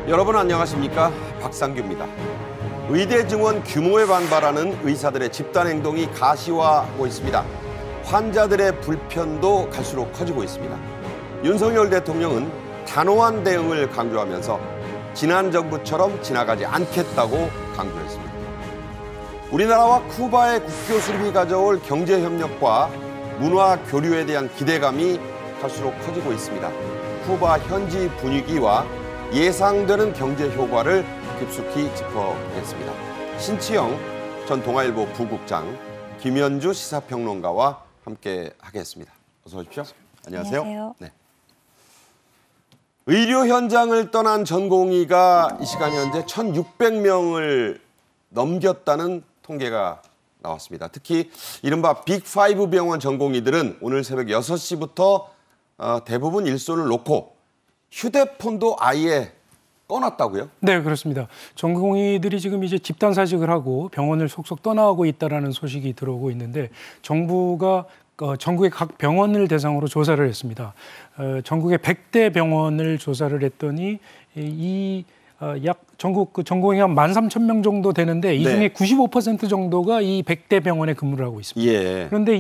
여러분 안녕하십니까? 박상규입니다. 의대 증원 규모에 반발하는 의사들의 집단 행동이 가시화하고 있습니다. 환자들의 불편도 갈수록 커지고 있습니다. 윤석열 대통령은 단호한 대응을 강조하면서 지난 정부처럼 지나가지 않겠다고 강조했습니다. 우리나라와 쿠바의 국교 수립이 가져올 경제협력과 문화 교류에 대한 기대감이 갈수록 커지고 있습니다. 쿠바 현지 분위기와 예상되는 경제 효과를 깊숙이 짚어보겠습니다. 신치영 전 동아일보 부국장, 김현주 시사평론가와 함께 하겠습니다. 어서 오십시오. 안녕하세요. 안녕하세요. 네. 의료 현장을 떠난 전공의가 이 시간 현재 1,600명을 넘겼다는 통계가 나왔습니다. 특히 이른바 빅5 병원 전공의들은 오늘 새벽 6시부터 대부분 일손을 놓고 휴대폰도 아예 꺼놨다고요? 네, 그렇습니다. 전공의들이 지금 이제 집단 사직을 하고 병원을 속속 떠나고 있다라는 소식이 들어오고 있는데 정부가 전국의 각 병원을 대상으로 조사를 했습니다. 전국의 100대 병원을 조사를 했더니 약 전국 전공의 한 13,000명 정도 되는데 이 중에 95% 정도가 이 100대 병원에 근무를 하고 있습니다. 예. 그런데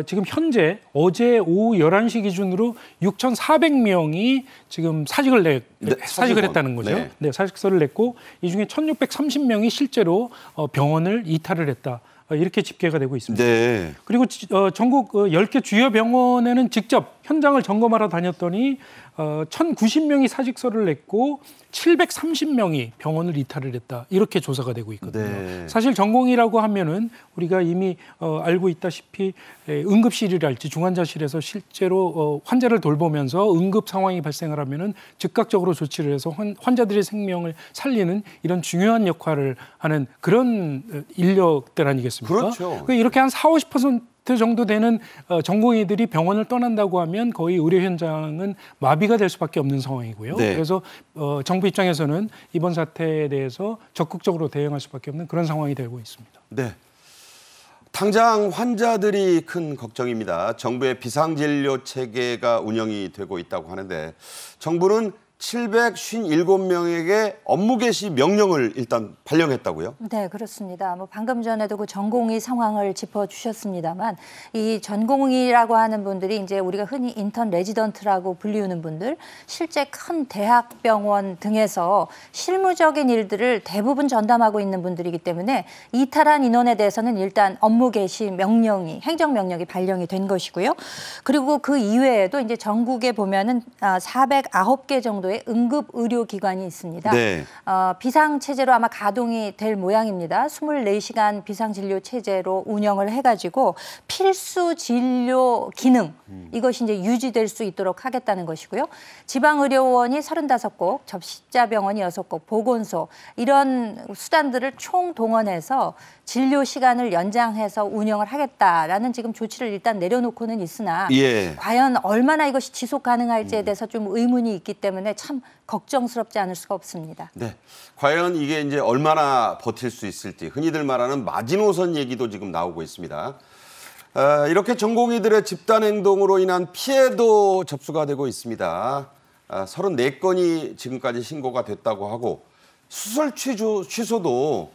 지금 현재 어제 오후 11시 기준으로 6,400명이 지금 사직을 했다는 거죠. 네. 네, 사직서를 냈고 이 중에 1,630명이 실제로 병원을 이탈을 했다. 이렇게 집계가 되고 있습니다. 네. 그리고 전국 10개 주요 병원에는 직접 현장을 점검하러 다녔더니 1,090명이 사직서를 냈고 730명이 병원을 이탈을 했다. 이렇게 조사가 되고 있거든요. 네. 사실 전공의라고 하면은 우리가 이미 알고 있다시피 응급실이랄지 중환자실에서 실제로 환자를 돌보면서 응급 상황이 발생을 하면은 즉각적으로 조치를 해서 환자들의 생명을 살리는 이런 중요한 역할을 하는 그런 인력들 아니겠습니까? 그렇죠. 이렇게 한 40~50% 정도 되는 전공의들이 병원을 떠난다고 하면 거의 의료 현장은 마비가 될 수밖에 없는 상황이고요. 네. 그래서 정부 입장에서는 이번 사태에 대해서 적극적으로 대응할 수밖에 없는 그런 상황이 되고 있습니다. 네. 당장 환자들이 큰 걱정입니다. 정부의 비상진료 체계가 운영이 되고 있다고 하는데 정부는 757명에게 업무 개시 명령을 일단 발령했다고요? 네, 그렇습니다. 방금 전에도 그 전공의 상황을 짚어주셨습니다만 이 전공의라고 하는 분들이 이제 우리가 흔히 인턴 레지던트라고 불리우는 분들, 실제 큰 대학병원 등에서 실무적인 일들을 대부분 전담하고 있는 분들이기 때문에 이탈한 인원에 대해서는 일단 업무 개시 명령이, 행정명령이 발령이 된 것이고요. 그리고 그 이외에도 이제 전국에 보면은 409개 정도 응급 의료기관이 있습니다. 네. 비상체제로 아마 가동이 될 모양입니다. 24시간 비상진료 체제로 운영을 해가지고 필수 진료 기능 이것이 이제 유지될 수 있도록 하겠다는 것이고요. 지방의료원이 35곳, 접시자병원이 6곳, 보건소 이런 수단들을 총동원해서 진료 시간을 연장해서 운영을 하겠다라는 지금 조치를 일단 내려놓고는 있으나 과연 얼마나 이것이 지속 가능할지에 대해서 좀 의문이 있기 때문에 참 걱정스럽지 않을 수가 없습니다. 네, 과연 이게 이제 얼마나 버틸 수 있을지 흔히들 말하는 마지노선 얘기도 지금 나오고 있습니다. 이렇게 전공의들의 집단 행동으로 인한 피해도 접수가 되고 있습니다. 34건이 지금까지 신고가 됐다고 하고 수술 취소도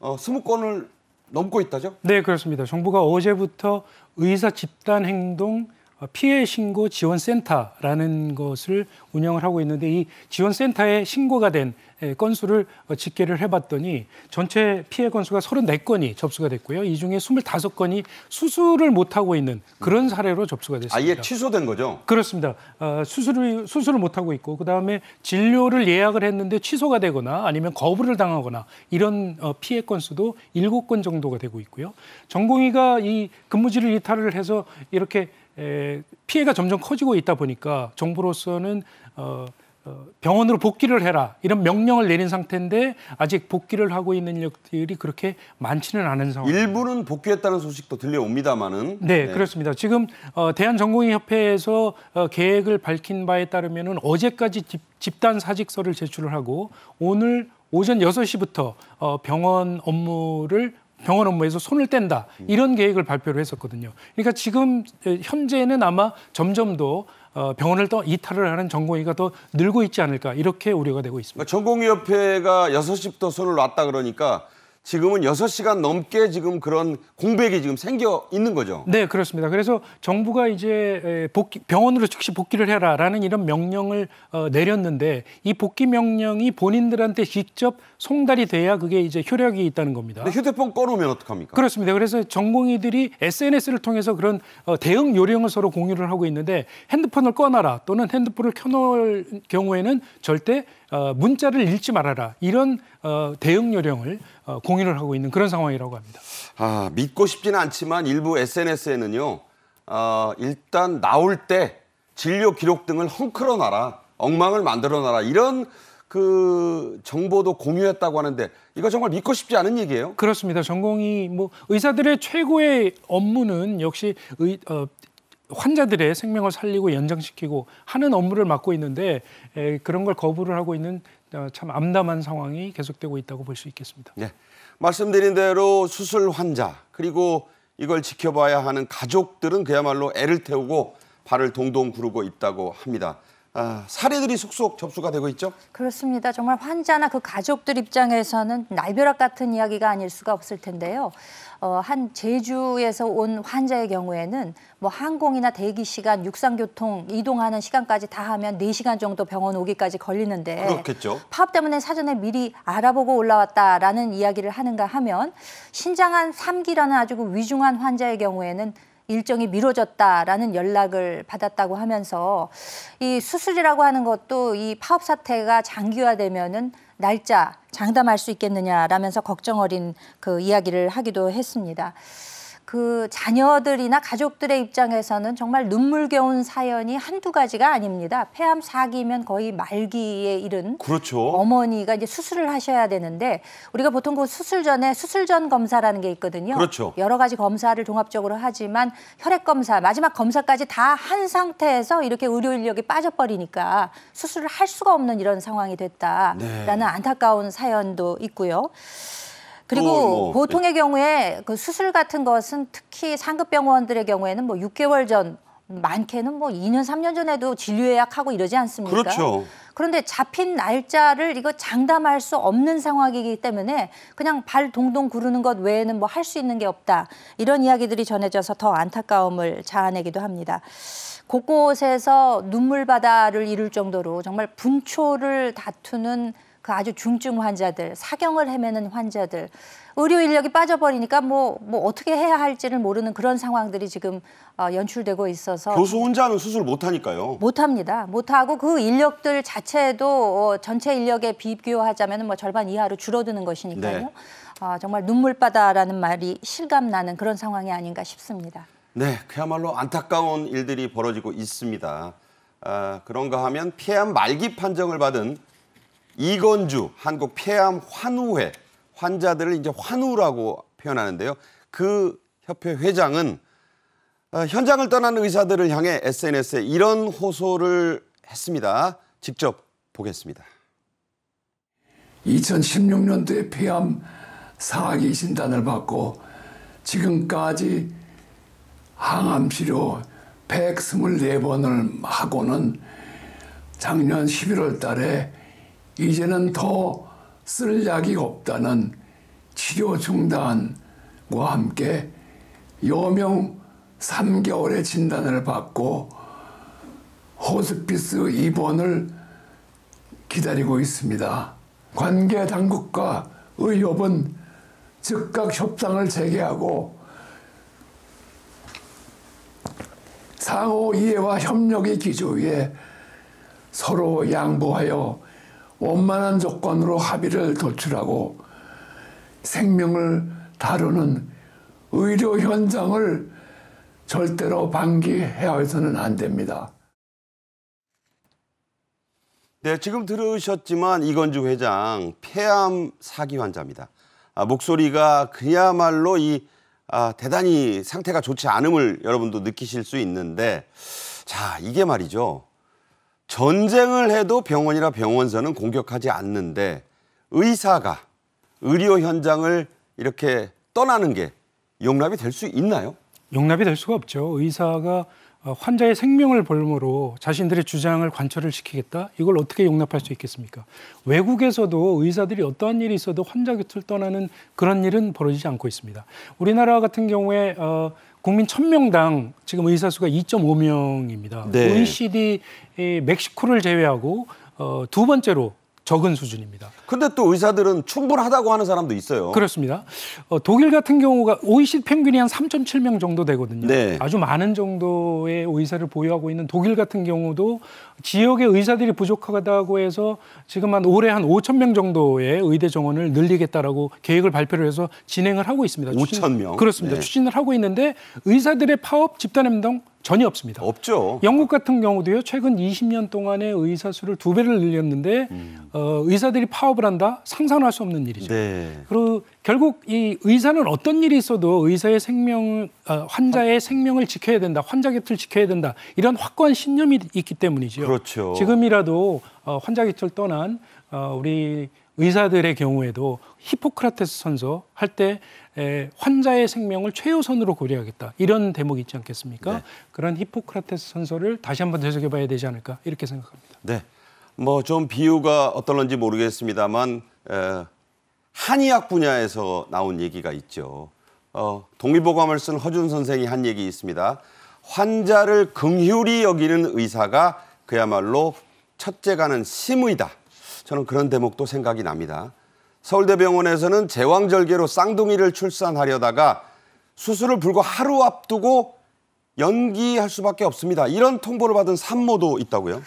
20건을 넘고 있다죠? 네, 그렇습니다. 정부가 어제부터 의사 집단 행동 피해 신고 지원센터라는 것을 운영을 하고 있는데 이 지원센터에 신고가 된 건수를 집계를 해봤더니 전체 피해 건수가 34건이 접수가 됐고요. 이 중에 25건이 수술을 못하고 있는 그런 사례로 접수가 됐습니다. 아예 취소된 거죠? 그렇습니다. 수술을 못하고 있고 그다음에 진료를 예약을 했는데 취소가 되거나 아니면 거부를 당하거나 이런 피해 건수도 7건 정도가 되고 있고요. 전공의가 이 근무지를 이탈을 해서 이렇게 피해가 점점 커지고 있다 보니까 정부로서는 병원으로 복귀를 해라 이런 명령을 내린 상태인데 아직 복귀를 하고 있는 인력들이 그렇게 많지는 않은 상황. 일부는 복귀했다는 소식도 들려옵니다만은. 네, 그렇습니다. 지금 대한전공의협회에서 계획을 밝힌 바에 따르면은 어제까지 집단 사직서를 제출을 하고 오늘 오전 6시부터 병원 업무에서 손을 뗀다 이런 계획을 발표를 했었거든요. 그러니까 지금 현재는 아마 점점 더 병원을 더 이탈을 하는 전공의가 더 늘고 있지 않을까 이렇게 우려가 되고 있습니다. 그러니까 전공의협회가 6시부터 손을 놨다 그러니까 지금은 6시간 넘게 지금 그런 공백이 지금 생겨 있는 거죠. 네, 그렇습니다. 그래서 정부가 이제 병원으로 즉시 복귀를 해라라는 이런 명령을 내렸는데 이 복귀 명령이 본인들한테 직접 송달이 돼야 그게 이제 효력이 있다는 겁니다. 근데 휴대폰 꺼놓으면 어떡합니까? 그렇습니다. 그래서 전공의들이 SNS를 통해서 그런 대응 요령을 서로 공유를 하고 있는데 핸드폰을 꺼놔라 또는 핸드폰을 켜놓을 경우에는 절대 문자를 읽지 말아라 이런 대응 요령을 공유를 하고 있는 그런 상황이라고 합니다. 믿고 싶지는 않지만 일부 SNS에는요. 일단 나올 때 진료 기록 등을 헝클어놔라, 엉망을 만들어놔라 이런 그 정보도 공유했다고 하는데 이거 정말 믿고 싶지 않은 얘기예요? 그렇습니다. 전공의 의사들의 최고의 업무는 역시 환자들의 생명을 살리고 연장시키고 하는 업무를 맡고 있는데 그런 걸 거부를 하고 있는 참 암담한 상황이 계속되고 있다고 볼 수 있겠습니다. 네, 말씀드린 대로 수술 환자 그리고 이걸 지켜봐야 하는 가족들은 그야말로 애를 태우고 발을 동동 구르고 있다고 합니다. 사례들이 속속 접수가 되고 있죠? 그렇습니다. 정말 환자나 그 가족들 입장에서는 날벼락 같은 이야기가 아닐 수가 없을 텐데요. 한 제주에서 온 환자의 경우에는 항공이나 대기 시간, 육상교통 이동하는 시간까지 다 하면 4시간 정도 병원 오기까지 걸리는데 그렇겠죠. 파업 때문에 사전에 미리 알아보고 올라왔다라는 이야기를 하는가 하면 신장한 3기라는 아주 위중한 환자의 경우에는 일정이 미뤄졌다라는 연락을 받았다고 하면서 이 수술이라고 하는 것도 이 파업 사태가 장기화되면은 날짜 장담할 수 있겠느냐라면서 걱정 어린 그 이야기를 하기도 했습니다. 그 자녀들이나 가족들의 입장에서는 정말 눈물겨운 사연이 한두 가지가 아닙니다. 폐암 4기면 거의 말기에 이른 그렇죠. 어머니가 이제 수술을 하셔야 되는데 우리가 보통 그 수술 전에 수술 전 검사라는 게 있거든요. 그렇죠. 여러 가지 검사를 종합적으로 하지만 혈액 검사, 마지막 검사까지 다 한 상태에서 이렇게 의료 인력이 빠져버리니까 수술을 할 수가 없는 이런 상황이 됐다라는 안타까운 사연도 있고요. 그리고 보통의 경우에 그 수술 같은 것은 특히 상급 병원들의 경우에는 6개월 전, 많게는 2년, 3년 전에도 진료 예약하고 이러지 않습니까? 그렇죠. 그런데 잡힌 날짜를 이거 장담할 수 없는 상황이기 때문에 그냥 발 동동 구르는 것 외에는 할 수 있는 게 없다. 이런 이야기들이 전해져서 더 안타까움을 자아내기도 합니다. 곳곳에서 눈물바다를 이룰 정도로 정말 분초를 다투는 그 아주 중증 환자들, 사경을 헤매는 환자들, 의료 인력이 빠져버리니까 어떻게 해야 할지를 모르는 그런 상황들이 지금 연출되고 있어서 교수 혼자는 수술 못하니까요. 못합니다. 못하고 그 인력들 자체도 전체 인력에 비교하자면 절반 이하로 줄어드는 것이니까요. 네. 정말 눈물바다라는 말이 실감나는 그런 상황이 아닌가 싶습니다. 네, 그야말로 안타까운 일들이 벌어지고 있습니다. 그런가 하면 폐암 말기 판정을 받은 이건주 한국 폐암 환우회 환자들을 이제 환우라고 표현하는데요. 그 협회 회장은 현장을 떠난 의사들을 향해 SNS에 이런 호소를 했습니다. 직접 보겠습니다. 2016년도에 폐암 4기 진단을 받고 지금까지 항암 치료 124번을 하고는 작년 11월 달에 이제는 더 쓸 약이 없다는 치료 중단과 함께 여명 3개월의 진단을 받고 호스피스 입원을 기다리고 있습니다. 관계 당국과 의협은 즉각 협상을 재개하고 상호 이해와 협력의 기조에 서로 양보하여 원만한 조건으로 합의를 도출하고 생명을 다루는 의료 현장을 절대로 방기해서는 안 됩니다. 네, 지금 들으셨지만 이건주 회장 폐암 4기 환자입니다. 목소리가 그야말로 대단히 상태가 좋지 않음을 여러분도 느끼실 수 있는데, 자, 이게 말이죠. 전쟁을 해도 병원이나 병원서는 공격하지 않는데 의사가 의료 현장을 이렇게 떠나는 게 용납이 될 수 있나요? 용납이 될 수가 없죠. 의사가 환자의 생명을 볼모로 자신들의 주장을 관철을 시키겠다? 이걸 어떻게 용납할 수 있겠습니까? 외국에서도 의사들이 어떠한 일이 있어도 환자 곁을 떠나는 그런 일은 벌어지지 않고 있습니다. 우리나라 같은 경우에 국민 1000명당 지금 의사 수가 2.5명입니다. 네. OECD 멕시코를 제외하고 두 번째로 적은 수준입니다. 근데 또 의사들은 충분하다고 하는 사람도 있어요. 그렇습니다. 독일 같은 경우가 OECD 평균이 한 3.7명 정도 되거든요. 네. 아주 많은 정도의 의사를 보유하고 있는 독일 같은 경우도 지역의 의사들이 부족하다고 해서 지금 올해 한 5,000명 정도의 의대 정원을 늘리겠다라고 계획을 발표를 해서 진행을 하고 있습니다. 5,000명? 그렇습니다. 네. 추진을 하고 있는데 의사들의 파업, 집단행동 전혀 없습니다. 없죠. 영국 같은 경우도요. 최근 20년 동안에 의사 수를 2배를 늘렸는데 의사들이 파업을 한다? 상상할 수 없는 일이죠. 네. 그리고 결국 이 의사는 어떤 일이 있어도 의사의 환자의 생명을 지켜야 된다. 환자 곁을 지켜야 된다. 이런 확고한 신념이 있기 때문이죠. 그렇죠. 지금이라도 환자 곁을 떠난 우리 의사들의 경우에도 히포크라테스 선서 할 때 환자의 생명을 최우선으로 고려하겠다. 이런 대목이 있지 않겠습니까? 네. 그런 히포크라테스 선서를 다시 한번 되새겨 봐야 되지 않을까 이렇게 생각합니다. 네. 뭐 좀 비유가 어떨런지 모르겠습니다만 한의학 분야에서 나온 얘기가 있죠. 동의보감을 쓴 허준 선생이 한 얘기 있습니다. 환자를 긍휼히 여기는 의사가 그야말로 첫째가는 심의다. 저는 그런 대목도 생각이 납니다. 서울대병원에서는 제왕절개로 쌍둥이를 출산하려다가 수술을 불과 하루 앞두고 연기할 수밖에 없습니다. 이런 통보를 받은 산모도 있다고요?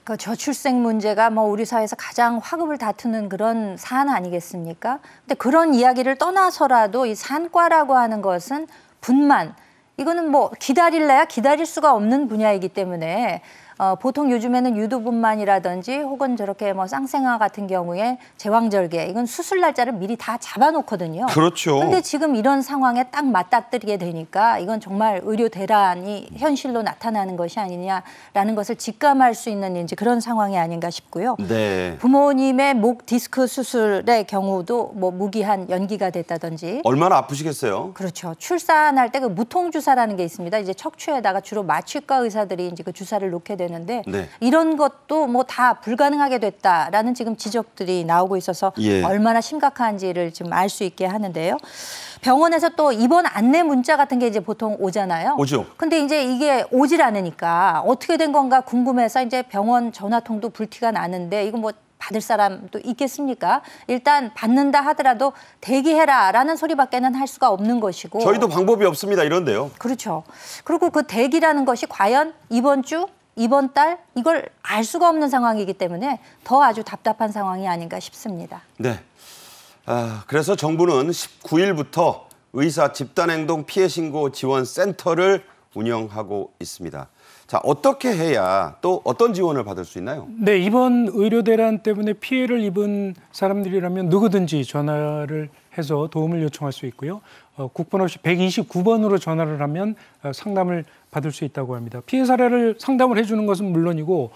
그 저출생 문제가 우리 사회에서 가장 화급을 다투는 그런 사안 아니겠습니까? 근데 그런 이야기를 떠나서라도 이 산과라고 하는 것은 분만, 이거는 기다릴래야 기다릴 수가 없는 분야이기 때문에 보통 요즘에는 유두분만이라든지 혹은 저렇게 쌍생아 같은 경우에 제왕절개, 이건 수술 날짜를 미리 다 잡아놓거든요. 그렇죠. 근데 지금 이런 상황에 딱 맞닥뜨리게 되니까 이건 정말 의료 대란이 현실로 나타나는 것이 아니냐라는 것을 직감할 수 있는 이제 그런 상황이 아닌가 싶고요. 네. 부모님의 목 디스크 수술의 경우도 무기한 연기가 됐다든지. 얼마나 아프시겠어요? 그렇죠. 출산할 때 그 무통주사라는 게 있습니다. 이제 척추에다가 주로 마취과 의사들이 이제 그 주사를 놓게 되는데 네. 이런 것도 다 불가능하게 됐다라는 지금 지적들이 나오고 있어서 예. 얼마나 심각한지를 좀 알 수 있게 하는데요. 병원에서 또 입원 안내 문자 같은 게 이제 보통 오잖아요. 오죠. 근데 이제 이게 오질 않으니까 어떻게 된 건가 궁금해서 이제 병원 전화통도 불티가 나는데 이거 받을 사람도 있겠습니까? 일단 받는다 하더라도 대기해라라는 소리밖에는 할 수가 없는 것이고. 저희도 방법이 없습니다. 이런데요. 그렇죠. 그리고 그 대기라는 것이 과연 이번 주, 이번 달 이걸 알 수가 없는 상황이기 때문에 더 아주 답답한 상황이 아닌가 싶습니다. 네. 그래서 정부는 19일부터 의사 집단행동 피해신고 지원센터를 운영하고 있습니다. 자, 어떻게 해야 또 어떤 지원을 받을 수 있나요? 네, 이번 의료 대란 때문에 피해를 입은 사람들이라면 누구든지 전화를 해서 도움을 요청할 수 있고요. 국번 없이 129번으로 전화를 하면 상담을 받을 수 있다고 합니다. 피해 사례를 상담을 해주는 것은 물론이고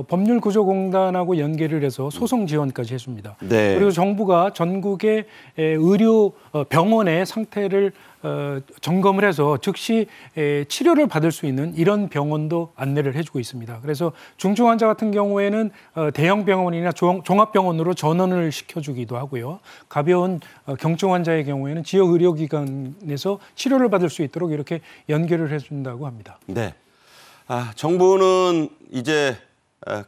법률구조공단하고 연계를 해서 소송 지원까지 해줍니다. 네. 그리고 정부가 전국의 의료 병원의 상태를 점검을 해서 즉시 치료를 받을 수 있는 이런 병원도 안내를 해주고 있습니다. 그래서 중증 환자 같은 경우에는 대형 병원이나 종합병원으로 전원을 시켜주기도 하고요. 가벼운 경증 환자의 경우에는 지역 의료기관에서 치료를 받을 수 있도록 이렇게 연결을 해준다고 합니다. 네. 정부는 이제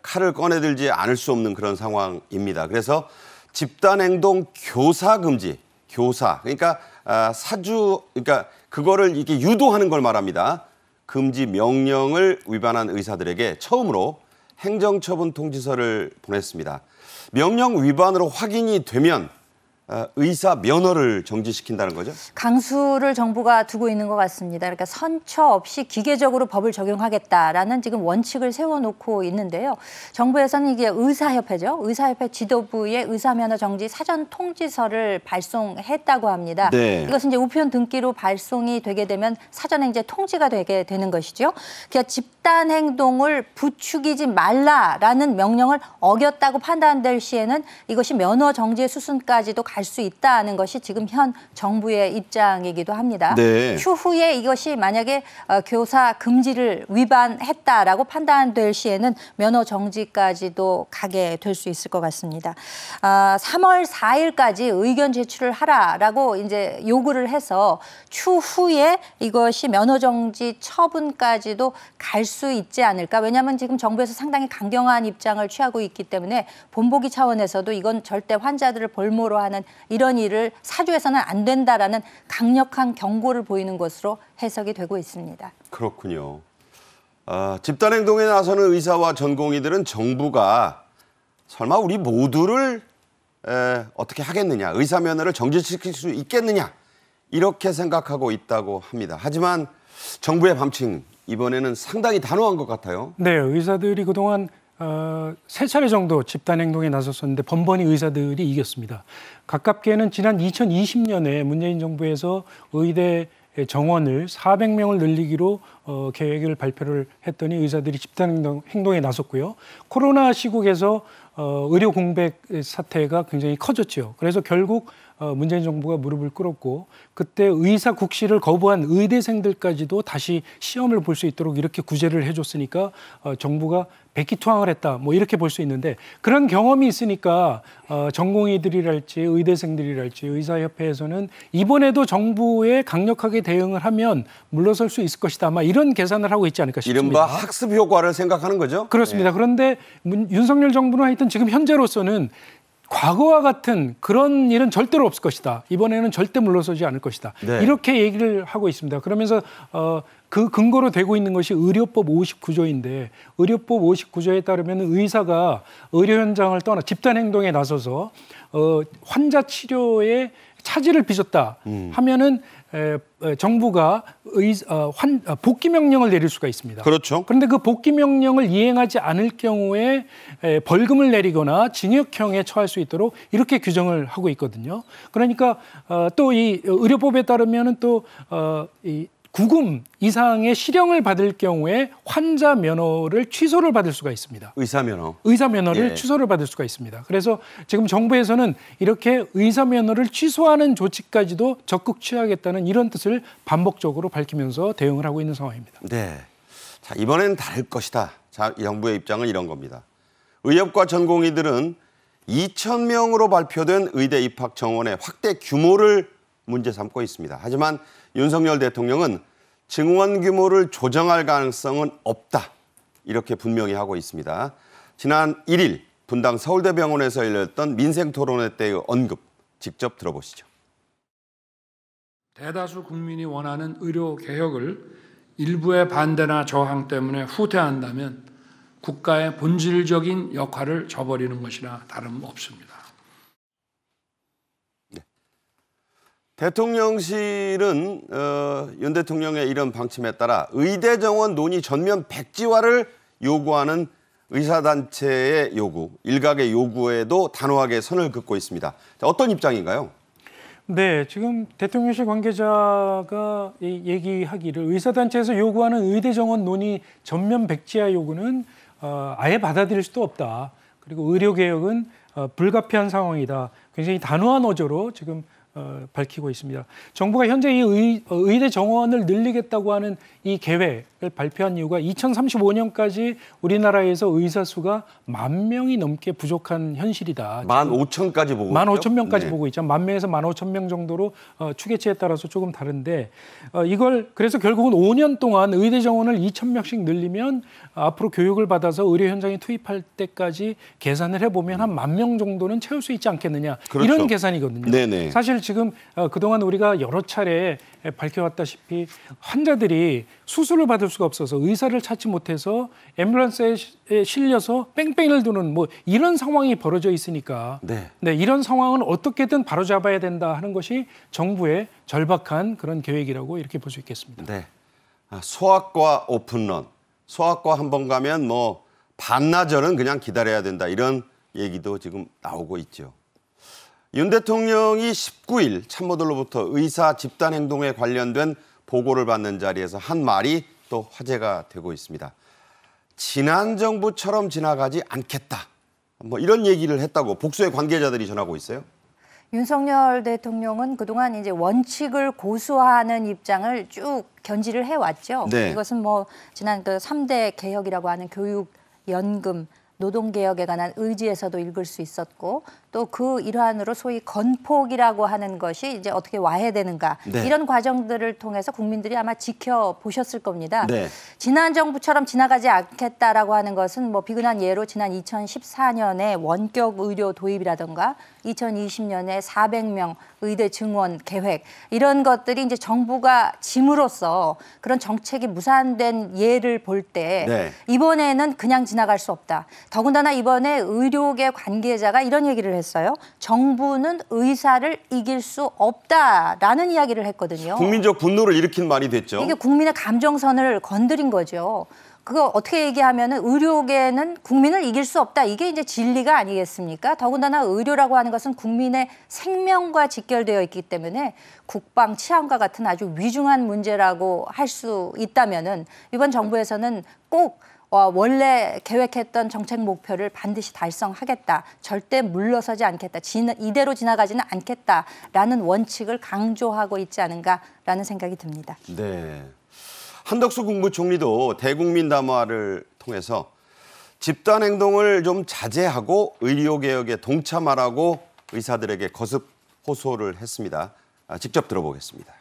칼을 꺼내들지 않을 수 없는 그런 상황입니다. 그래서 집단행동 교사 금지, 그러니까 그러니까 그거를 이렇게 유도하는 걸 말합니다. 금지 명령을 위반한 의사들에게 처음으로 행정처분 통지서를 보냈습니다. 명령 위반으로 확인이 되면 의사 면허를 정지시킨다는 거죠? 강수를 정부가 두고 있는 것 같습니다. 그러니까 선처 없이 기계적으로 법을 적용하겠다라는 지금 원칙을 세워놓고 있는데요. 정부에서는 이게 의사협회죠. 의사협회 지도부에 의사면허 정지 사전 통지서를 발송했다고 합니다. 네. 이것은 이제 우편 등기로 발송이 되게 되면 사전에 이제 통지가 되게 되는 것이죠. 그러니까 집단 행동을 부추기지 말라라는 명령을 어겼다고 판단될 시에는 이것이 면허 정지의 수순까지도 갈 수 있다는 것이 지금 현 정부의 입장이기도 합니다. 네. 추후에 이것이 만약에 교사 금지를 위반했다라고 판단될 시에는 면허 정지까지도 가게 될 수 있을 것 같습니다. 3월 4일까지 의견 제출을 하라라고 이제 요구를 해서 추후에 이것이 면허 정지 처분까지도 갈 수 있지 않을까. 왜냐하면 지금 정부에서 상당히 강경한 입장을 취하고 있기 때문에 본보기 차원에서도 이건 절대 환자들을 볼모로 하는 이런 일을 사주해서는 안 된다라는 강력한 경고를 보이는 것으로 해석이 되고 있습니다. 그렇군요. 집단행동에 나서는 의사와 전공의들은 정부가 설마 우리 모두를 어떻게 하겠느냐, 의사면허를 정지시킬 수 있겠느냐 이렇게 생각하고 있다고 합니다. 하지만 정부의 밤침 이번에는 상당히 단호한 것 같아요. 네, 의사들이 그동안 3차례 정도 집단행동에 나섰었는데 번번이 의사들이 이겼습니다. 가깝게는 지난 2020년에 문재인 정부에서 의대 정원을 400명을 늘리기로 계획을 발표를 했더니 의사들이 집단행동에 나섰고요. 코로나 시국에서 의료 공백 사태가 굉장히 커졌죠. 그래서 결국 문재인 정부가 무릎을 꿇었고 그때 의사 국시를 거부한 의대생들까지도 다시 시험을 볼 수 있도록 이렇게 구제를 해줬으니까 정부가 백기투항을 했다. 뭐 이렇게 볼 수 있는데 그런 경험이 있으니까 전공의들이랄지 의대생들이랄지 의사협회에서는 이번에도 정부에 강력하게 대응을 하면 물러설 수 있을 것이다. 아마 이런 계산을 하고 있지 않을까 싶습니다. 이른바 학습 효과를 생각하는 거죠? 그렇습니다. 네. 그런데 윤석열 정부는 하여튼 지금 현재로서는 과거와 같은 그런 일은 절대로 없을 것이다. 이번에는 절대 물러서지 않을 것이다. 네. 이렇게 얘기를 하고 있습니다. 그러면서 그 근거로 되고 있는 것이 의료법 59조인데 의료법 59조에 따르면 의사가 의료 현장을 떠나 집단 행동에 나서서 환자 치료에 차질을 빚었다 하면은 정부가 복귀 명령을 내릴 수가 있습니다. 그렇죠. 그런데 그 복귀 명령을 이행하지 않을 경우에 벌금을 내리거나 징역형에 처할 수 있도록 이렇게 규정을 하고 있거든요. 그러니까 또 이 의료법에 따르면은 또 이 구금 이상의 실형을 받을 경우에 환자 면허를 취소를 받을 수가 있습니다. 의사 면허. 의사 면허를 예. 취소를 받을 수가 있습니다. 그래서 지금 정부에서는 이렇게 의사 면허를 취소하는 조치까지도 적극 취하겠다는 이런 뜻을 반복적으로 밝히면서 대응을 하고 있는 상황입니다. 네. 자, 이번엔 다를 것이다. 자, 정부의 입장은 이런 겁니다. 의협과 전공의들은 2,000명으로 발표된 의대 입학 정원의 확대 규모를 문제 삼고 있습니다. 하지만 윤석열 대통령은 증원 규모를 조정할 가능성은 없다. 이렇게 분명히 하고 있습니다. 지난 1일 분당 서울대병원에서 열렸던 민생토론회 때의 언급 직접 들어보시죠. 대다수 국민이 원하는 의료 개혁을 일부의 반대나 저항 때문에 후퇴한다면 국가의 본질적인 역할을 저버리는 것이나 다름없습니다. 대통령실은 윤 대통령의 이런 방침에 따라 의대 정원 논의 전면 백지화를 요구하는 의사단체의 요구, 일각의 요구에도 단호하게 선을 긋고 있습니다. 자, 어떤 입장인가요? 네, 지금 대통령실 관계자가 얘기하기를 의사단체에서 요구하는 의대 정원 논의 전면 백지화 요구는 아예 받아들일 수도 없다. 그리고 의료개혁은 불가피한 상황이다. 굉장히 단호한 어조로 지금 밝히고 있습니다. 정부가 현재 이 의대 정원을 늘리겠다고 하는 이 계획을 발표한 이유가 2035년까지 우리나라에서 의사 수가 10,000명이 넘게 부족한 현실이다. 15,000까지 보고 있죠? 15,000명까지 네. 보고 있죠. 10,000에서 15,000명 정도로 추계치에 따라서 조금 다른데 이걸 그래서 결국은 5년 동안 의대 정원을 2,000명씩 늘리면 앞으로 교육을 받아서 의료 현장에 투입할 때까지 계산을 해보면 한 10,000명 정도는 채울 수 있지 않겠느냐. 그렇죠. 이런 계산이거든요. 네네. 사실 지금 그동안 우리가 여러 차례 밝혀왔다시피 환자들이 수술을 받을 수가 없어서 의사를 찾지 못해서 앰뷸런스에 실려서 뺑뺑이를 도는 뭐 이런 상황이 벌어져 있으니까 네, 이런 상황은 어떻게든 바로잡아야 된다 하는 것이 정부의 절박한 그런 계획이라고 이렇게 볼 수 있겠습니다. 네, 소아과 오픈런, 소아과 한 번 가면 뭐 반나절은 그냥 기다려야 된다 이런 얘기도 지금 나오고 있죠. 윤 대통령이 19일 참모들로부터 의사 집단 행동에 관련된 보고를 받는 자리에서 한 말이 또 화제가 되고 있습니다. 지난 정부처럼 지나가지 않겠다. 뭐 이런 얘기를 했다고 복수의 관계자들이 전하고 있어요. 윤석열 대통령은 그동안 이제 원칙을 고수하는 입장을 쭉 견지를 해왔죠. 네. 이것은 뭐 지난 그 3대 개혁이라고 하는 교육, 연금, 노동개혁에 관한 의지에서도 읽을 수 있었고 또 그 일환으로 소위 건폭이라고 하는 것이 이제 어떻게 와해되는가 네. 이런 과정들을 통해서 국민들이 아마 지켜보셨을 겁니다. 네. 지난 정부처럼 지나가지 않겠다라고 하는 것은 뭐 비근한 예로 지난 2014년에 원격 의료 도입이라든가 2020년에 400명 의대 증원 계획 이런 것들이 이제 정부가 짐으로써 그런 정책이 무산된 예를 볼 때 네. 이번에는 그냥 지나갈 수 없다. 더군다나 이번에 의료계 관계자가 이런 얘기를 했어요. 정부는 의사를 이길 수 없다라는 이야기를 했거든요. 국민적 분노를 일으킨 말이 됐죠. 이게 국민의 감정선을 건드린 거죠. 그거 어떻게 얘기하면은 의료계는 국민을 이길 수 없다. 이게 이제 진리가 아니겠습니까? 더군다나 의료라고 하는 것은 국민의 생명과 직결되어 있기 때문에 국방, 치안과 같은 아주 위중한 문제라고 할 수 있다면은 이번 정부에서는 꼭 원래 계획했던 정책 목표를 반드시 달성하겠다. 절대 물러서지 않겠다. 이대로 지나가지는 않겠다라는 원칙을 강조하고 있지 않은가라는 생각이 듭니다. 네. 한덕수 국무총리도 대국민 담화를 통해서 집단 행동을 좀 자제하고 의료개혁에 동참하라고 의사들에게 거듭 호소를 했습니다. 직접 들어보겠습니다.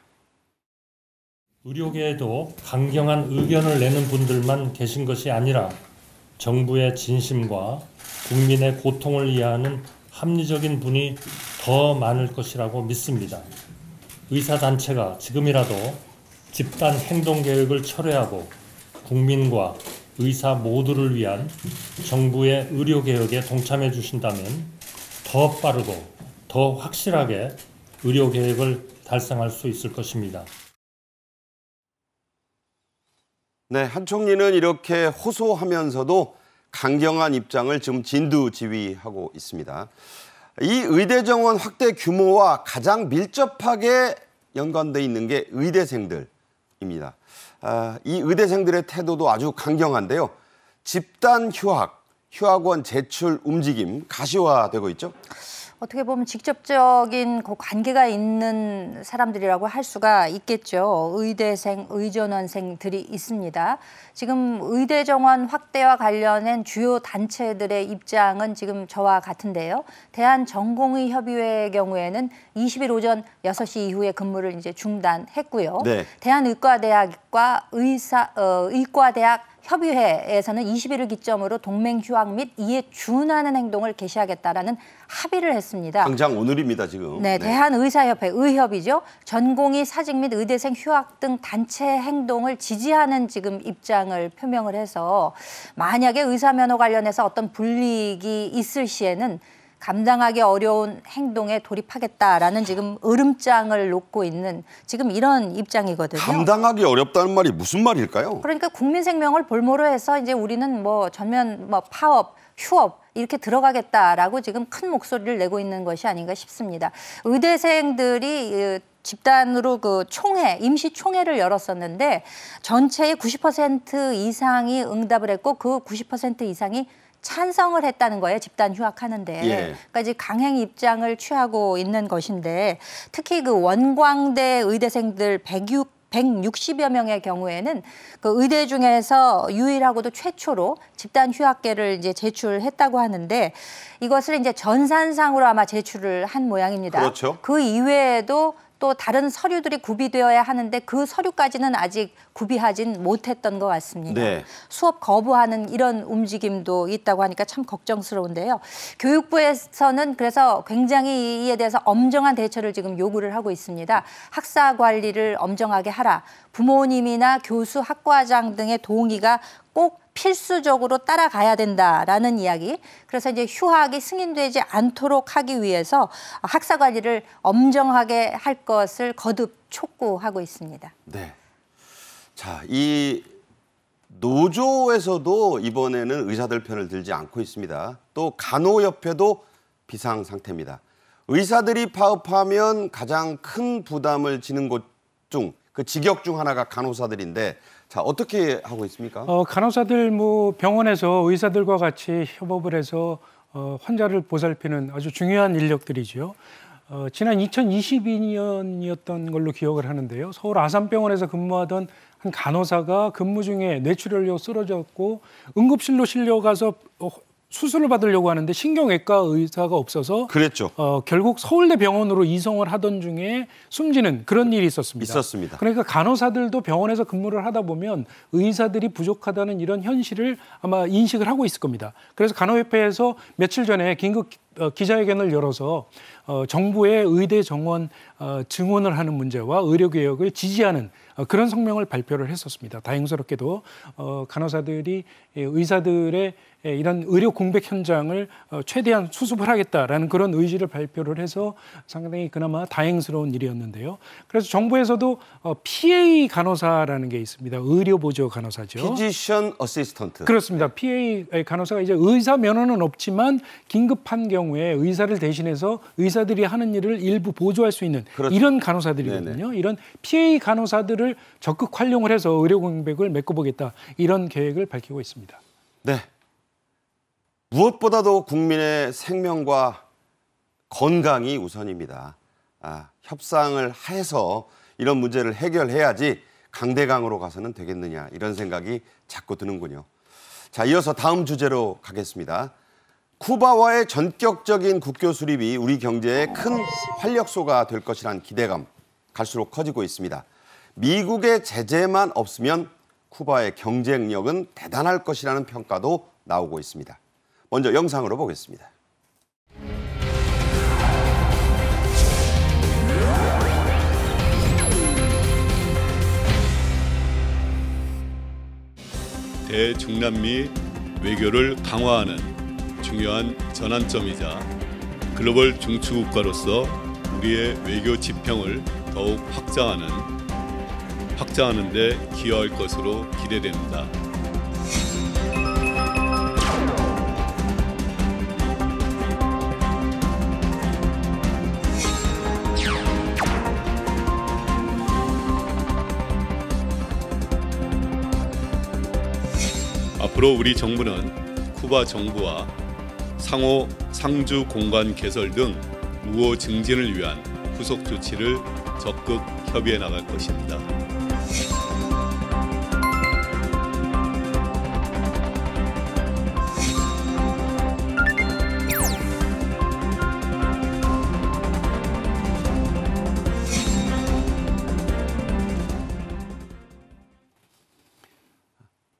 의료계에도 강경한 의견을 내는 분들만 계신 것이 아니라 정부의 진심과 국민의 고통을 이해하는 합리적인 분이 더 많을 것이라고 믿습니다. 의사단체가 지금이라도 집단 행동 계획을 철회하고 국민과 의사 모두를 위한 정부의 의료개혁에 동참해 주신다면 더 빠르고 더 확실하게 의료개혁을 달성할 수 있을 것입니다. 네, 한 총리는 이렇게 호소하면서도 강경한 입장을 지금 진두지휘하고 있습니다. 이 의대 정원 확대 규모와 가장 밀접하게 연관돼 있는 게 의대생들입니다. 이 의대생들의 태도도 아주 강경한데요. 집단 휴학원 제출 움직임 가시화되고 있죠. 어떻게 보면 직접적인 그 관계가 있는 사람들이라고 할 수가 있겠죠. 의대생, 의전원생들이 있습니다. 지금 의대 정원 확대와 관련된 주요 단체들의 입장은 지금 저와 같은데요. 대한전공의협의회의 경우에는 20일 오전 6시 이후에 근무를 이제 중단했고요. 네. 대한의과대학과 의과대학 협의회에서는 20일을 기점으로 동맹 휴학 및 이에 준하는 행동을 개시하겠다라는 합의를 했습니다. 당장 오늘입니다, 지금. 네, 대한의사협회, 의협이죠. 전공의 사직 및 의대생 휴학 등 단체 행동을 지지하는 지금 입장을 표명을 해서 만약에 의사면허 관련해서 어떤 불이익이 있을 시에는 감당하기 어려운 행동에 돌입하겠다라는 지금 으름장을 놓고 있는 지금 이런 입장이거든요. 감당하기 어렵다는 말이 무슨 말일까요? 그러니까 국민 생명을 볼모로 해서 이제 우리는 뭐 전면 파업, 휴업 이렇게 들어가겠다라고 지금 큰 목소리를 내고 있는 것이 아닌가 싶습니다. 의대생들이 집단으로 그 임시 총회를 열었었는데 전체의 90% 이상이 응답을 했고 그 90% 이상이 찬성을 했다는 거예요. 집단 휴학하는데. 예. 그러니까 이제 강행 입장을 취하고 있는 것인데 특히 그 원광대 의대생들 160여 명의 경우에는 그 의대 중에서 유일하고도 최초로 집단 휴학계를 이제 제출했다고 하는데 이것을 이제 전산상으로 아마 제출을 한 모양입니다. 그렇죠. 그 이외에도 또 다른 서류들이 구비되어야 하는데 그 서류까지는 아직 구비하진 못했던 것 같습니다. 네. 수업 거부하는 이런 움직임도 있다고 하니까 참 걱정스러운데요. 교육부에서는 그래서 굉장히 이에 대해서 엄정한 대처를 지금 요구를 하고 있습니다. 학사 관리를 엄정하게 하라. 부모님이나 교수, 학과장 등의 동의가 꼭 필수적으로 따라가야 된다라는 이야기. 그래서 이제 휴학이 승인되지 않도록 하기 위해서 학사 관리를 엄정하게 할 것을 거듭 촉구하고 있습니다. 네. 자, 이 노조에서도 이번에는 의사들 편을 들지 않고 있습니다. 또 간호협회도 비상 상태입니다. 의사들이 파업하면 가장 큰 부담을 지는 곳 중 그 직역 중 하나가 간호사들인데 자, 어떻게 하고 있습니까? 간호사들 병원에서 의사들과 같이 협업을 해서 환자를 보살피는 아주 중요한 인력들이죠. 지난 2022년이었던 걸로 기억을 하는데요. 서울 아산병원에서 근무하던 한 간호사가 근무 중에 뇌출혈로 쓰러졌고 응급실로 실려가서 수술을 받으려고 하는데 신경외과 의사가 없어서 그랬죠. 결국 서울대 병원으로 이송을 하던 중에 숨지는 그런 일이 있었습니다. 그러니까 간호사들도 병원에서 근무를 하다 보면 의사들이 부족하다는 이런 현실을 아마 인식을 하고 있을 겁니다. 그래서 간호협회에서 며칠 전에 긴급 기자회견을 열어서 정부의 의대 정원 증원을 하는 문제와 의료개혁을 지지하는 그런 성명을 발표를 했었습니다. 다행스럽게도 간호사들이 의사들의 이런 의료 공백 현장을 최대한 수습을 하겠다라는 그런 의지를 발표를 해서 상당히 그나마 다행스러운 일이었는데요. 그래서 정부에서도 PA 간호사라는 게 있습니다. 의료보조 간호사죠. 피지션 어시스턴트. 그렇습니다. PA 간호사가 이제 의사 면허는 없지만 긴급한 경우에 의사를 대신해서 의사들이 하는 일을 일부 보조할 수 있는 그렇죠. 이런 간호사들이거든요. 네네. 이런 PA 간호사들을 적극 활용을 해서 의료 공백을 메꿔보겠다 이런 계획을 밝히고 있습니다. 네. 무엇보다도 국민의 생명과 건강이 우선입니다. 협상을 해서 이런 문제를 해결해야지 강대강으로 가서는 되겠느냐 이런 생각이 자꾸 드는군요. 자, 이어서 다음 주제로 가겠습니다. 쿠바와의 전격적인 국교 수립이 우리 경제에 큰 활력소가 될 것이란 기대감 갈수록 커지고 있습니다. 미국의 제재만 없으면 쿠바의 경쟁력은 대단할 것이라는 평가도 나오고 있습니다. 먼저 영상으로 보겠습니다. 대중남미 외교를 강화하는 중요한 전환점이자 글로벌 중추국가로서 우리의 외교 지평을 더욱 확장하는 데 기여할 것으로 기대됩니다. 앞으로 우리 정부는 쿠바 정부와 상호 상주 공간 개설 등 우호 증진을 위한 후속 조치를 적극 협의해 나갈 것입니다.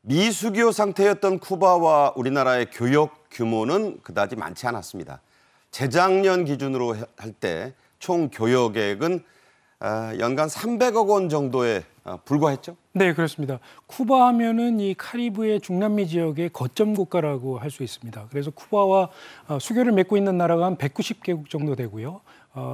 미수교 상태였던 쿠바와 우리나라의 교역 규모는 그다지 많지 않았습니다. 재작년 기준으로 할 때 총 교역액은 연간 300억 원 정도에 불과했죠? 네, 그렇습니다. 쿠바 하면은 이 카리브해 중남미 지역의 거점 국가라고 할 수 있습니다. 그래서 쿠바와 수교를 맺고 있는 나라가 한 190개국 정도 되고요.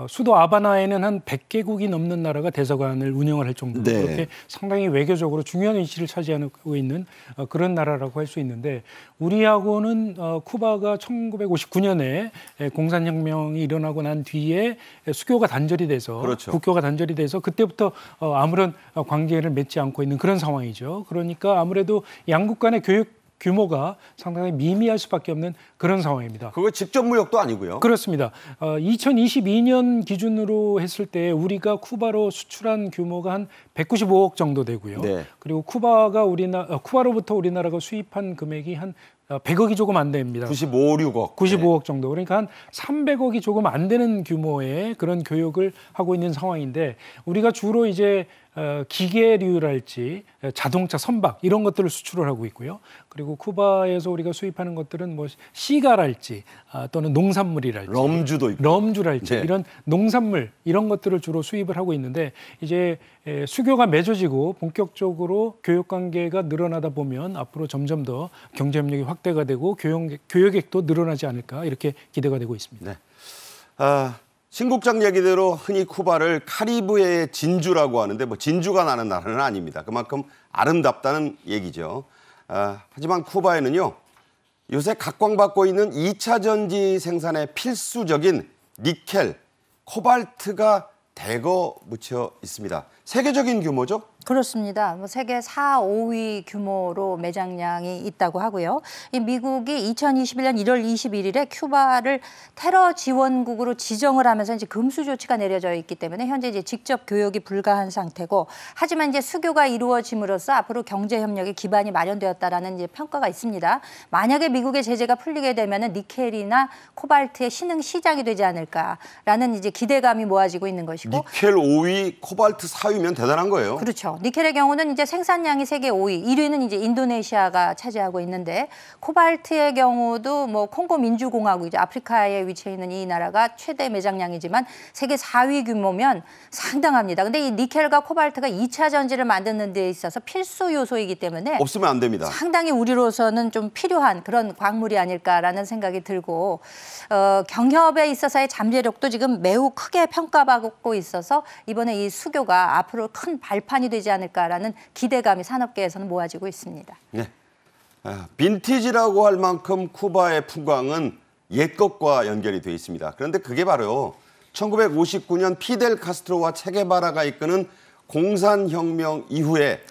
수도 아바나에는 한 100개국이 넘는 나라가 대사관을 운영을 할 정도로 네. 그렇게 상당히 외교적으로 중요한 위치를 차지하고 있는 그런 나라라고 할 수 있는데 우리하고는 쿠바가 1959년에 공산혁명이 일어나고 난 뒤에 수교가 단절이 돼서 그렇죠. 국교가 단절이 돼서 그때부터 아무런 관계를 맺지 않고 있는 그런 상황이죠. 그러니까 아무래도 양국 간의 교육 규모가 상당히 미미할 수밖에 없는 그런 상황입니다. 그거 직접 무역도 아니고요. 그렇습니다. 2022년 기준으로 했을 때 우리가 쿠바로 수출한 규모가 한 195억 정도 되고요. 네. 그리고 쿠바로부터 우리나라가 수입한 금액이 한 100억이 조금 안 됩니다. 95억. 95억 정도. 그러니까 한 300억이 조금 안 되는 규모의 그런 교육을 하고 있는 상황인데 우리가 주로 이제 기계류랄지 자동차 선박 이런 것들을 수출을 하고 있고요. 그리고 쿠바에서 우리가 수입하는 것들은 뭐 시가랄지 또는 농산물이랄지 럼주도 있고. 럼주랄지 네. 이런 농산물 이런 것들을 주로 수입을 하고 있는데 이제 수교가 맺어지고 본격적으로 교육 관계가 늘어나다 보면 앞으로 점점 더 경제 협력이 확대가 되고 교역액도 늘어나지 않을까 이렇게 기대가 되고 있습니다. 네. 신국장 얘기대로 흔히 쿠바를 카리브해의 진주라고 하는데 뭐 진주가 나는 나라는 아닙니다. 그만큼 아름답다는 얘기죠. 하지만 쿠바에는요. 요새 각광받고 있는 2차 전지 생산에 필수적인 니켈, 코발트가 대거 묻혀 있습니다. 세계적인 규모죠? 그렇습니다. 뭐 세계 4, 5위 규모로 매장량이 있다고 하고요. 이 미국이 2021년 1월 21일에 큐바를 테러 지원국으로 지정을 하면서 이제 금수 조치가 내려져 있기 때문에 현재 이제 직접 교역이 불가한 상태고, 하지만 이제 수교가 이루어짐으로써 앞으로 경제 협력의 기반이 마련되었다라는 이제 평가가 있습니다. 만약에 미국의 제재가 풀리게 되면은 니켈이나 코발트의 신흥 시장이 되지 않을까라는 이제 기대감이 모아지고 있는 것이고. 니켈 5위, 코발트 4위면 대단한 거예요. 그렇죠. 니켈의 경우는 이제 생산량이 세계 5위, 1위는 이제 인도네시아가 차지하고 있는데, 코발트의 경우도 뭐 콩고 민주공화국, 이제 아프리카에 위치해 있는 이 나라가 최대 매장량이지만 세계 4위 규모면 상당합니다. 근데 이 니켈과 코발트가 2차 전지를 만드는 데 있어서 필수 요소이기 때문에 없으면 안 됩니다. 상당히 우리로서는 좀 필요한 그런 광물이 아닐까라는 생각이 들고, 경협에 있어서의 잠재력도 지금 매우 크게 평가받고 있어서 이번에 이 수교가 앞으로 큰 발판이 되지 않을까라는 기대감이 산업계에서는 모아지고 있습니다. 네. 빈티지라고 할 만큼 쿠바의 풍광은 옛 것과 연결이 돼 있습니다. 그런데 그게 바로 1959년 피델 카스트로와 체게바라가 이끄는 공산혁명 이후에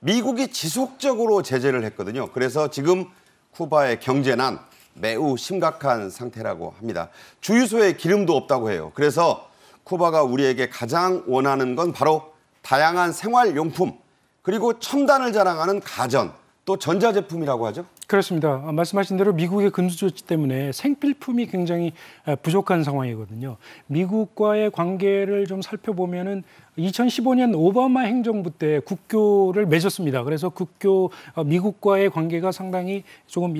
미국이 지속적으로 제재를 했거든요. 그래서 지금 쿠바의 경제난 매우 심각한 상태라고 합니다. 주유소에 기름도 없다고 해요. 그래서 쿠바가 우리에게 가장 원하는 건 바로 다양한 생활용품, 그리고 첨단을 자랑하는 가전, 또 전자제품이라고 하죠? 그렇습니다. 말씀하신 대로 미국의 금수 조치 때문에 생필품이 굉장히 부족한 상황이거든요. 미국과의 관계를 좀 살펴보면은 2015년 오바마 행정부 때 국교를 맺었습니다. 그래서 미국과의 관계가 상당히 조금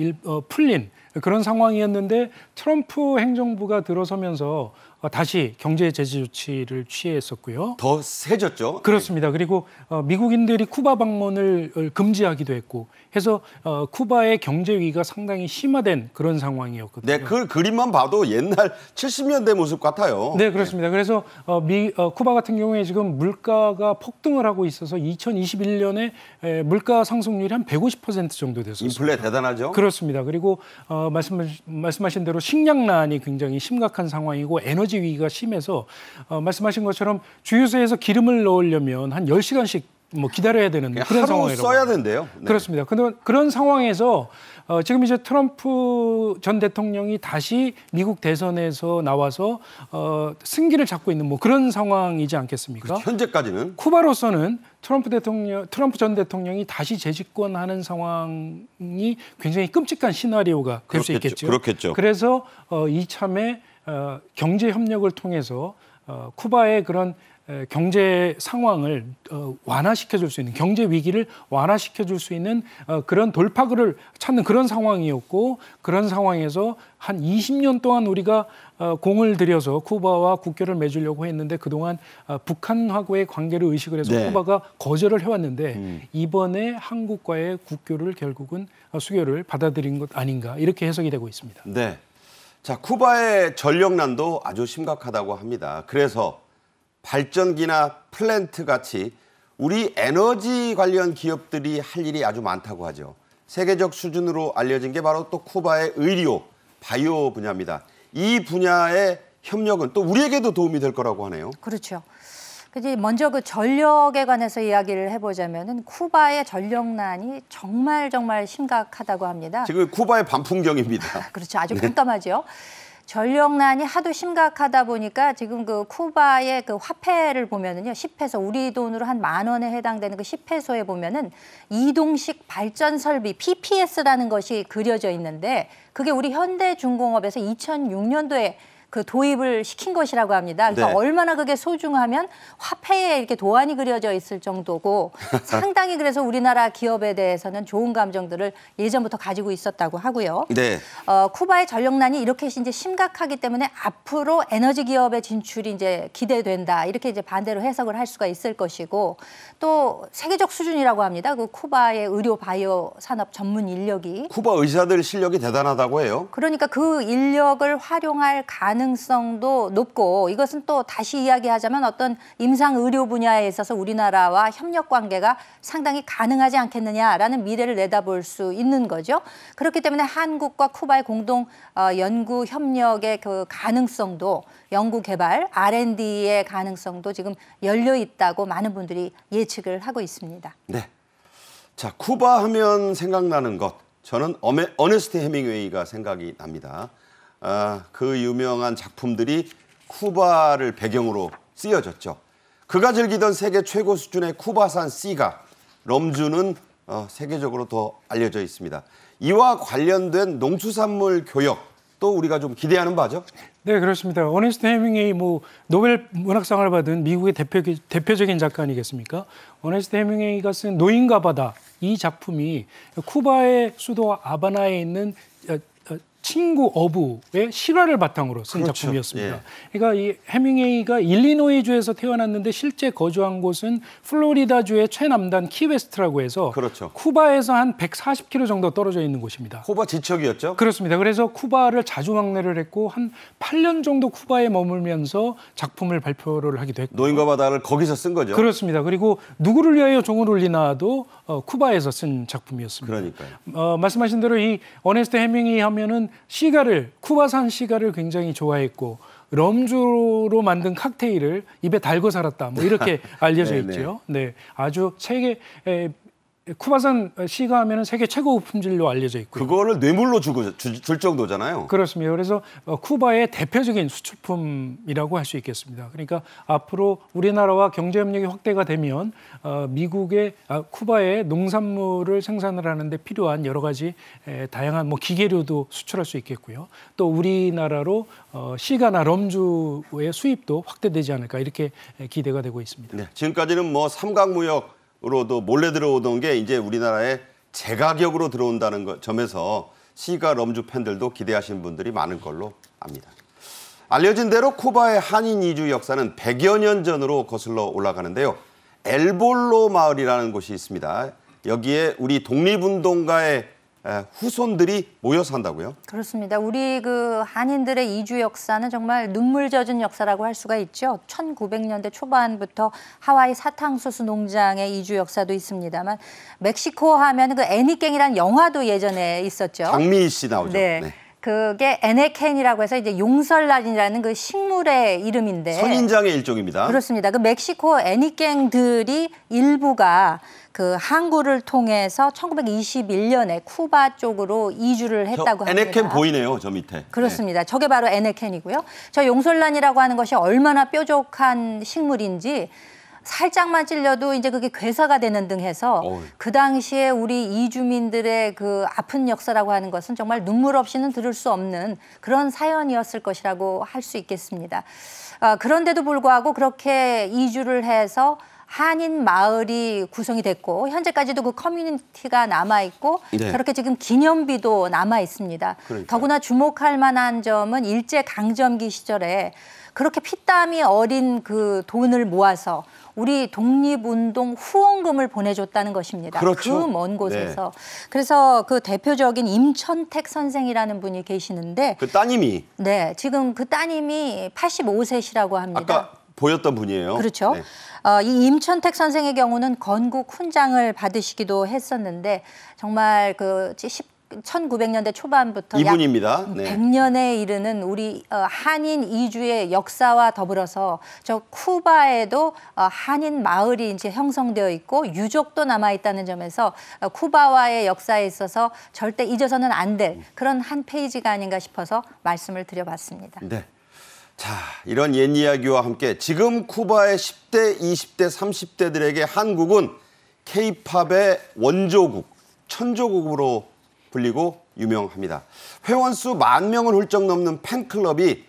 풀린 그런 상황이었는데, 트럼프 행정부가 들어서면서 다시 경제 제재 조치를 취했었고요. 더 세졌죠? 그렇습니다. 그리고 미국인들이 쿠바 방문을 금지하기도 했고 해서 쿠바의 경제 위기가 상당히 심화된 그런 상황이었거든요. 네, 그 그림만 봐도 옛날 70년대 모습 같아요. 네, 그렇습니다. 그래서 쿠바 같은 경우에 지금 물가가 폭등을 하고 있어서 2021년에 물가 상승률이 한 150% 정도 됐었어요. 인플레 대단하죠? 그렇습니다. 그리고 말씀하신 대로 식량난이 굉장히 심각한 상황이고 에너지 위기가 심해서 말씀하신 것처럼 주유소에서 기름을 넣으려면 한 10시간씩 뭐 기다려야 되는 그런 상황이라고. 써야 된대요. 네. 그렇습니다. 그런 상황에서 지금 이제 트럼프 전 대통령이 다시 미국 대선에서 나와서 승기를 잡고 있는 뭐 그런 상황이지 않겠습니까? 그렇죠. 현재까지는. 쿠바로서는 트럼프 전 대통령이 다시 재집권하는 상황이 굉장히 끔찍한 시나리오가 될 수 있겠죠. 그렇겠죠. 그래서 이참에 경제 협력을 통해서 쿠바의 그런 경제 상황을 완화시켜줄 수 있는, 경제 위기를 완화시켜줄 수 있는 그런 돌파구를 찾는 그런 상황이었고, 그런 상황에서 한 20년 동안 우리가 공을 들여서 쿠바와 국교를 맺으려고 했는데 그동안 북한하고의 관계를 의식을 해서 네. 쿠바가 거절을 해왔는데 이번에 한국과의 국교를 결국은 수교를 받아들인 것 아닌가, 이렇게 해석이 되고 있습니다. 네. 자, 쿠바의 전력난도 아주 심각하다고 합니다. 그래서 발전기나 플랜트 같이 우리 에너지 관련 기업들이 할 일이 아주 많다고 하죠. 세계적 수준으로 알려진 게 바로 또 쿠바의 의료, 바이오 분야입니다. 이 분야의 협력은 또 우리에게도 도움이 될 거라고 하네요. 그렇죠. 먼저 그 전력에 관해서 이야기를 해보자면은 쿠바의 전력난이 정말 심각하다고 합니다. 지금 쿠바의 반풍경입니다. 그렇죠. 아주 깜깜하죠. 전력난이 하도 심각하다 보니까 지금 그 쿠바의 그 화폐를 보면은요, 10페소, 우리 돈으로 한 10,000원에 해당되는 그 10페소에 보면은 이동식 발전 설비 PPS라는 것이 그려져 있는데 그게 우리 현대중공업에서 2006년도에 그 도입을 시킨 것이라고 합니다. 그러니까 네. 얼마나 그게 소중하면 화폐에 이렇게 도안이 그려져 있을 정도고 상당히 그래서 우리나라 기업에 대해서는 좋은 감정들을 예전부터 가지고 있었다고 하고요. 네. 쿠바의 전력난이 이렇게 이제 심각하기 때문에 앞으로 에너지 기업의 진출이 이제 기대된다. 이렇게 이제 반대로 해석을 할 수가 있을 것이고 또 세계적 수준이라고 합니다. 그 쿠바의 의료 바이오 산업 전문 인력이 쿠바 의사들 실력이 대단하다고 해요. 그러니까 그 인력을 활용할 가능성도 높고 이것은 또 다시 이야기하자면 어떤 임상 의료 분야에 있어서 우리나라와 협력 관계가 상당히 가능하지 않겠느냐라는 미래를 내다볼 수 있는 거죠. 그렇기 때문에 한국과 쿠바의 공동 연구 협력의 그 가능성도 연구 개발, R&D의 가능성도 지금 열려 있다고 많은 분들이 예측을 하고 있습니다. 네. 자, 쿠바 하면 생각나는 것. 저는 어네스트 해밍웨이가 생각이 납니다. 그 유명한 작품들이 쿠바를 배경으로 쓰여졌죠. 그가 즐기던 세계 최고 수준의 쿠바산 시가, 럼주는 세계적으로 더 알려져 있습니다. 이와 관련된 농수산물 교역, 또 우리가 좀 기대하는 바죠? 네, 그렇습니다. 어네스트 해밍웨이 노벨 문학상을 받은 미국의 대표적인 작가 아니겠습니까? 어네스트 해밍웨이가 쓴 노인과 바다, 이 작품이 쿠바의 수도 하바나에 있는 친구 어부의 실화를 바탕으로 쓴 그렇죠. 작품이었습니다. 예. 그러니까 이 해밍웨이가 일리노이주에서 태어났는데 실제 거주한 곳은 플로리다주의 최남단 키웨스트라고 해서 그렇죠. 쿠바에서 한 140km 정도 떨어져 있는 곳입니다. 쿠바 지척이었죠? 그렇습니다. 그래서 쿠바를 자주 방문을 했고 한 8년 정도 쿠바에 머물면서 작품을 발표를 하기도 했고. 노인과 바다를 거기서 쓴 거죠? 그렇습니다. 그리고 누구를 위하여 종을 울리나도 쿠바에서 쓴 작품이었습니다. 그러니까요. 말씀하신 대로 이 어네스트 해밍웨이 하면은 시가를 쿠바산 시가를 굉장히 좋아했고 럼주로 만든 칵테일을 입에 달고 살았다. 뭐 이렇게 알려져 네, 있죠. 네, 아주 쿠바산 시가 하면은 세계 최고 품질로 알려져 있고요. 그거를 뇌물로 줄 정도잖아요. 그렇습니다. 그래서 쿠바의 대표적인 수출품이라고 할 수 있겠습니다. 그러니까 앞으로 우리나라와 경제 협력이 확대가 되면 쿠바의 농산물을 생산을 하는데 필요한 여러 가지 다양한 기계류도 수출할 수 있겠고요. 또 우리나라로 시가나 럼주의 수입도 확대되지 않을까 이렇게 기대가 되고 있습니다. 네, 지금까지는 삼각무역으로도 몰래 들어오던 게 이제 우리나라에 제가격으로 들어온다는 점에서 시가 럼주 팬들도 기대하시는 분들이 많을 걸로 압니다. 알려진 대로 쿠바의 한인 이주 역사는 100여 년 전으로 거슬러 올라가는데요. 엘볼로 마을이라는 곳이 있습니다. 여기에 우리 독립운동가의 후손들이 모여 산다고요? 그렇습니다. 우리 그 한인들의 이주 역사는 정말 눈물 젖은 역사라고 할 수가 있죠. 1900년대 초반부터 하와이 사탕수수 농장의 이주 역사도 있습니다만 멕시코 하면 그 애니깽이라는 영화도 예전에 있었죠. 장미희 씨 나오죠. 네. 그게 에네켄이라고 해서 이제 용설란이라는 그 식물의 이름인데 선인장의 일종입니다. 그렇습니다. 그 멕시코 애니깽들이 일부가 그 항구를 통해서 1921년에 쿠바 쪽으로 이주를 했다고 합니다. 에네켄 보이네요, 저 밑에. 그렇습니다. 저게 바로 에네켄이고요. 저 용설란이라고 하는 것이 얼마나 뾰족한 식물인지 살짝만 찔려도 이제 그게 괴사가 되는 등 해서 그 당시에 우리 이주민들의 그 아픈 역사라고 하는 것은 정말 눈물 없이는 들을 수 없는 그런 사연이었을 것이라고 할 수 있겠습니다. 그런데도 불구하고 그렇게 이주를 해서 한인 마을이 구성이 됐고 현재까지도 그 커뮤니티가 남아있고 네. 저렇게 지금 기념비도 남아있습니다. 그러니까요. 더구나 주목할 만한 점은 일제강점기 시절에 그렇게 피땀이 어린 그 돈을 모아서 우리 독립운동 후원금을 보내줬다는 것입니다. 그렇죠. 그 먼 곳에서. 네. 그래서 그 대표적인 임천택 선생이라는 분이 계시는데 그 따님이. 네, 지금 그 따님이 85세시라고 합니다. 아까 보였던 분이에요. 그렇죠. 네. 이 임천택 선생의 경우는 건국 훈장을 받으시기도 했었는데 정말 그 1900년대 초반부터 이분입니다. 약 네. 100년에 이르는 우리 한인 이주의 역사와 더불어서 저 쿠바에도 한인 마을이 이제 형성되어 있고 유족도 남아 있다는 점에서 쿠바와의 역사에 있어서 절대 잊어서는 안 될 그런 한 페이지가 아닌가 싶어서 말씀을 드려봤습니다. 네. 자, 이런 옛 이야기와 함께 지금 쿠바의 10대, 20대, 30대들에게 한국은 K-팝의 원조국, 천조국으로 불리고 유명합니다. 회원수 10,000명을 훌쩍 넘는 팬클럽이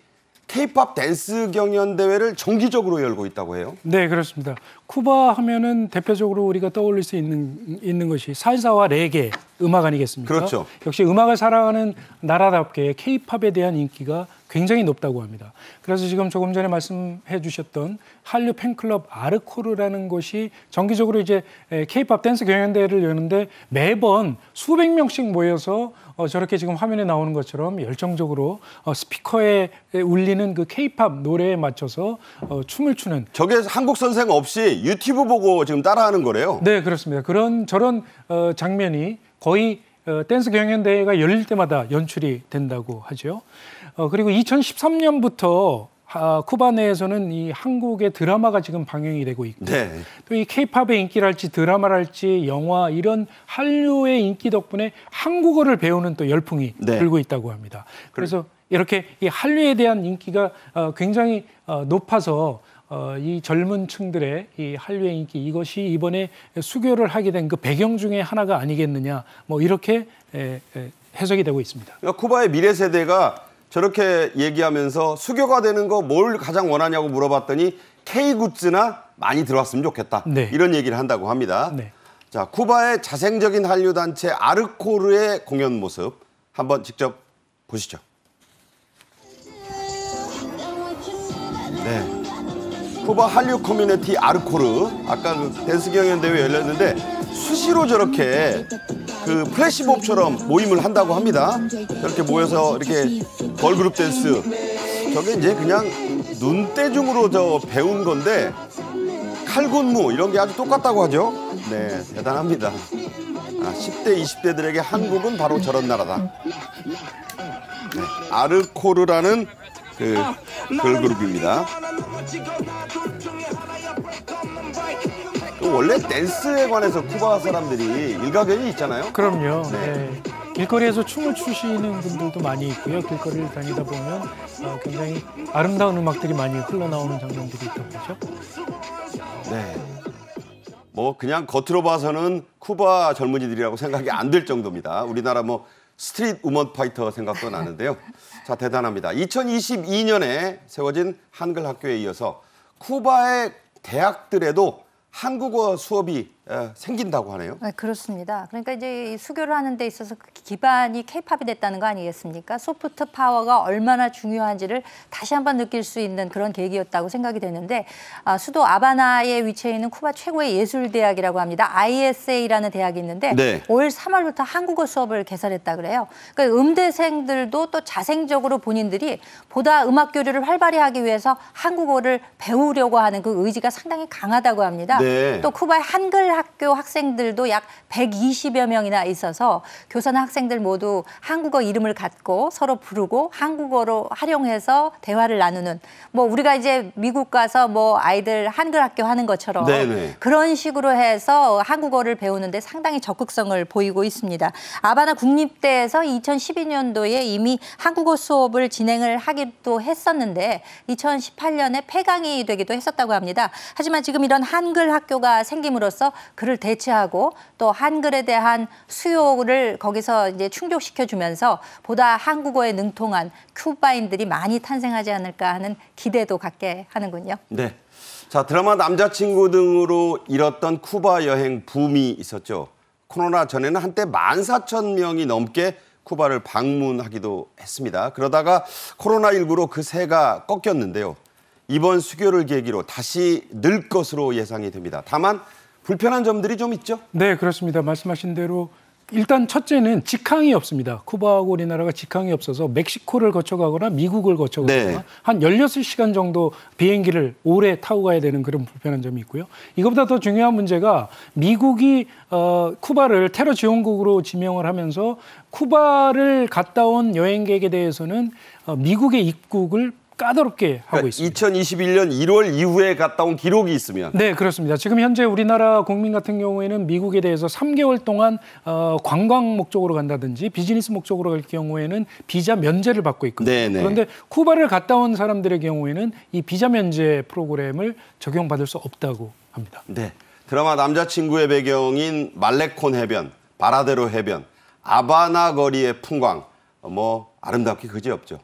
K-팝 댄스 경연 대회를 정기적으로 열고 있다고 해요. 네, 그렇습니다. 쿠바 하면은 대표적으로 우리가 떠올릴 수 있는 것이 살사와 레게 음악 아니겠습니까? 그렇죠. 역시 음악을 사랑하는 나라답게 K-팝에 대한 인기가 굉장히 높다고 합니다. 그래서 지금 조금 전에 말씀해 주셨던 한류 팬클럽 아르코르라는 곳이 정기적으로 이제 K-팝 댄스 경연대회를 여는데 매번 수백 명씩 모여서 저렇게 지금 화면에 나오는 것처럼 열정적으로 스피커에 울리는 그 K-팝 노래에 맞춰서 춤을 추는. 저게 한국 선생 없이 유튜브 보고 지금 따라하는 거래요. 네, 그렇습니다. 저런 장면이 거의 댄스 경연대회가 열릴 때마다 연출이 된다고 하죠. 그리고 2013년부터 쿠바 내에서는 이 한국의 드라마가 지금 방영이 되고 있고 네. 또 이 K-팝의 인기랄지 드라마랄지 영화 이런 한류의 인기 덕분에 한국어를 배우는 또 열풍이 네. 불고 있다고 합니다. 그래서 이렇게 이 한류에 대한 인기가 굉장히 높아서 이 젊은 층들의 이 한류의 인기 이것이 이번에 수교를 하게 된 그 배경 중에 하나가 아니겠느냐 뭐 이렇게 해석이 되고 있습니다. 그러니까 쿠바의 미래 세대가 저렇게 얘기하면서 수교가 되는 거 뭘 가장 원하냐고 물어봤더니 K굿즈나 많이 들어왔으면 좋겠다. 네. 이런 얘기를 한다고 합니다. 네. 자, 쿠바의 자생적인 한류 단체 아르코르의 공연 모습 한번 직접 보시죠. 네. 쿠바 한류 커뮤니티 아르코르 아까 그 댄스 경연 대회 열렸는데 수시로 저렇게 그 플래시몹처럼 모임을 한다고 합니다. 이렇게 모여서 이렇게 걸그룹 댄스 저게 이제 그냥 눈대중으로 저 배운 건데 칼군무 이런 게 아주 똑같다고 하죠. 네, 대단합니다. 10대, 20대들에게 한국은 바로 저런 나라다. 네, 아르코르라는 그 걸그룹입니다. 원래 댄스에 관해서 쿠바 사람들이 일가견이 있잖아요. 그럼요. 네. 네. 길거리에서 춤을 추시는 분들도 많이 있고요. 길거리를 다니다 보면 굉장히 아름다운 음악들이 많이 흘러나오는 장면들이 있다고 하죠. 네. 뭐 그냥 겉으로 봐서는 쿠바 젊은이들이라고 생각이 안 들 정도입니다. 우리나라 뭐 스트릿 우먼 파이터 생각도 나는데요. 자, 대단합니다. 2022년에 세워진 한글 학교에 이어서 쿠바의 대학들에도 한국어 수업이 생긴다고 하네요. 네, 그렇습니다. 그러니까 이제 수교를 하는 데 있어서 그 기반이 K-팝이 됐다는 거 아니겠습니까? 소프트 파워가 얼마나 중요한지를 다시 한번 느낄 수 있는 그런 계기였다고 생각이 되는데 수도 아바나에 위치해 있는 쿠바 최고의 예술대학이라고 합니다. ISA라는 대학이 있는데 네. 올 3월부터 한국어 수업을 개설했다 그래요. 그러니까 음대생들도 또 자생적으로 본인들이 보다 음악 교류를 활발히 하기 위해서 한국어를 배우려고 하는 그 의지가 상당히 강하다고 합니다. 네. 또 쿠바의 한글 학교 학생들도 약 120여 명이나 있어서 교사나 학생들 모두 한국어 이름을 갖고 서로 부르고 한국어로 활용해서 대화를 나누는 뭐 우리가 이제 미국 가서 뭐 아이들 한글 학교 하는 것처럼 네네. 그런 식으로 해서 한국어를 배우는데 상당히 적극성을 보이고 있습니다. 아바나 국립대에서 2012년도에 이미 한국어 수업을 진행을 하기도 했었는데 2018년에 폐강이 되기도 했었다고 합니다. 하지만 지금 이런 한글 학교가 생김으로써 그를 대체하고 또 한글에 대한 수요를 거기서 이제 충족시켜주면서 보다 한국어에 능통한 쿠바인들이 많이 탄생하지 않을까 하는 기대도 갖게 하는군요. 네. 자, 드라마 남자친구 등으로 이뤘던 쿠바 여행 붐이 있었죠. 코로나 전에는 한때 14,000명이 넘게 쿠바를 방문하기도 했습니다. 그러다가 코로나19로 그 세가 꺾였는데요. 이번 수교를 계기로 다시 늘 것으로 예상이 됩니다. 다만 불편한 점들이 좀 있죠? 네, 그렇습니다. 말씀하신 대로 일단 첫째는 직항이 없습니다. 쿠바하고 우리나라가 직항이 없어서 멕시코를 거쳐가거나 미국을 거쳐가거나 네. 한 16시간 정도 비행기를 오래 타고 가야 되는 그런 불편한 점이 있고요. 이것보다 더 중요한 문제가 미국이 쿠바를 테러 지원국으로 지명을 하면서 쿠바를 갔다 온 여행객에 대해서는 미국의 입국을 까다롭게 하고 있습니다. 2021년 1월 이후에 갔다 온 기록이 있으면. 네, 그렇습니다. 지금 현재 우리나라 국민 같은 경우에는 미국에 대해서 3개월 동안 관광 목적으로 간다든지 비즈니스 목적으로 갈 경우에는 비자 면제를 받고 있거든요. 네네. 그런데 쿠바를 갔다 온 사람들의 경우에는 이 비자 면제 프로그램을 적용받을 수 없다고 합니다. 네. 드라마 남자친구의 배경인 말레콘 해변, 바라데로 해변, 아바나 거리의 풍광, 뭐 아름답기 그지없죠.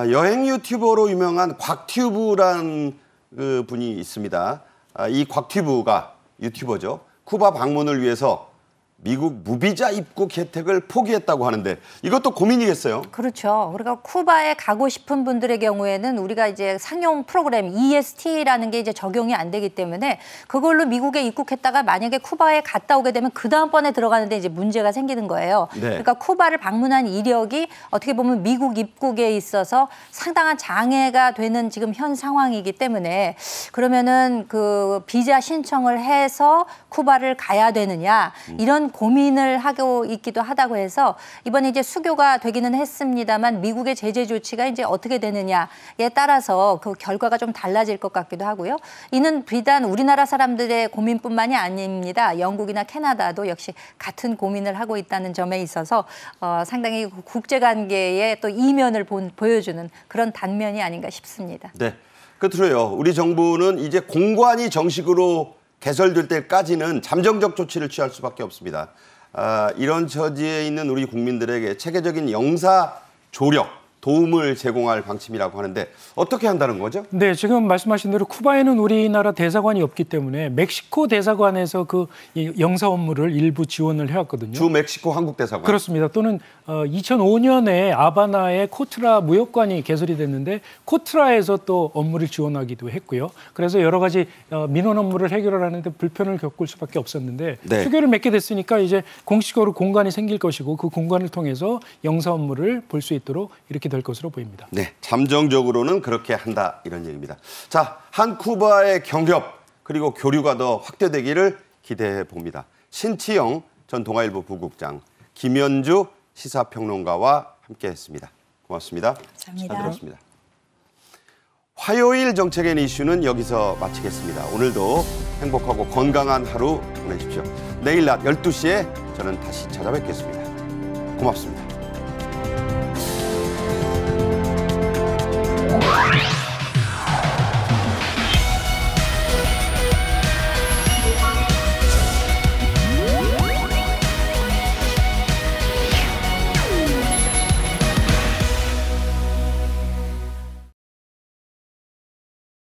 여행 유튜버로 유명한 곽튜브란 그 분이 있습니다. 이 곽튜브가 유튜버죠. 쿠바 방문을 위해서 미국 무비자 입국 혜택을 포기했다고 하는데 이것도 고민이겠어요. 그렇죠. 우리가 쿠바에 가고 싶은 분들의 경우에는 우리가 이제 상용 프로그램 EST라는 게 이제 적용이 안 되기 때문에 그걸로 미국에 입국했다가 만약에 쿠바에 갔다 오게 되면 그 다음번에 들어가는데 이제 문제가 생기는 거예요. 네. 그러니까 쿠바를 방문한 이력이 어떻게 보면 미국 입국에 있어서 상당한 장애가 되는 지금 현 상황이기 때문에 그러면은 그 비자 신청을 해서 쿠바를 가야 되느냐 이런 고민을 하고 있기도 하다고 해서 이번에 이제 수교가 되기는 했습니다만 미국의 제재 조치가 이제 어떻게 되느냐에 따라서 그 결과가 좀 달라질 것 같기도 하고요. 이는 비단 우리나라 사람들의 고민뿐만이 아닙니다. 영국이나 캐나다도 역시 같은 고민을 하고 있다는 점에 있어서 상당히 국제관계의 또 이면을 보여주는 그런 단면이 아닌가 싶습니다. 네. 끝으로요. 우리 정부는 이제 공관이 정식으로 개설될 때까지는 잠정적 조치를 취할 수밖에 없습니다. 이런 처지에 있는 우리 국민들에게 체계적인 영사 조력, 도움을 제공할 방침이라고 하는데 어떻게 한다는 거죠? 네, 지금 말씀하신 대로 쿠바에는 우리나라 대사관이 없기 때문에 멕시코 대사관에서 그 영사 업무를 일부 지원을 해왔거든요. 주 멕시코 한국 대사관. 그렇습니다. 또는 2005년에 아바나에 코트라 무역관이 개설이 됐는데 코트라에서 또 업무를 지원하기도 했고요. 그래서 여러 가지 민원 업무를 해결하는데 불편을 겪을 수밖에 없었는데 네. 수교를 맺게 됐으니까 이제 공식적으로 공간이 생길 것이고 그 공간을 통해서 영사 업무를 볼 수 있도록 이렇게 될 것으로 보입니다. 네, 잠정적으로는 그렇게 한다 이런 얘기입니다. 자, 한 쿠바의 경협 그리고 교류가 더 확대되기를 기대해 봅니다. 신치영 전 동아일보 부국장, 김현주 시사평론가와 함께했습니다. 고맙습니다. 감사합니다. 잘 들었습니다. 화요일 정책엔 이슈는 여기서 마치겠습니다. 오늘도 행복하고 건강한 하루 보내십시오. 내일 낮 12시에 저는 다시 찾아뵙겠습니다. 고맙습니다.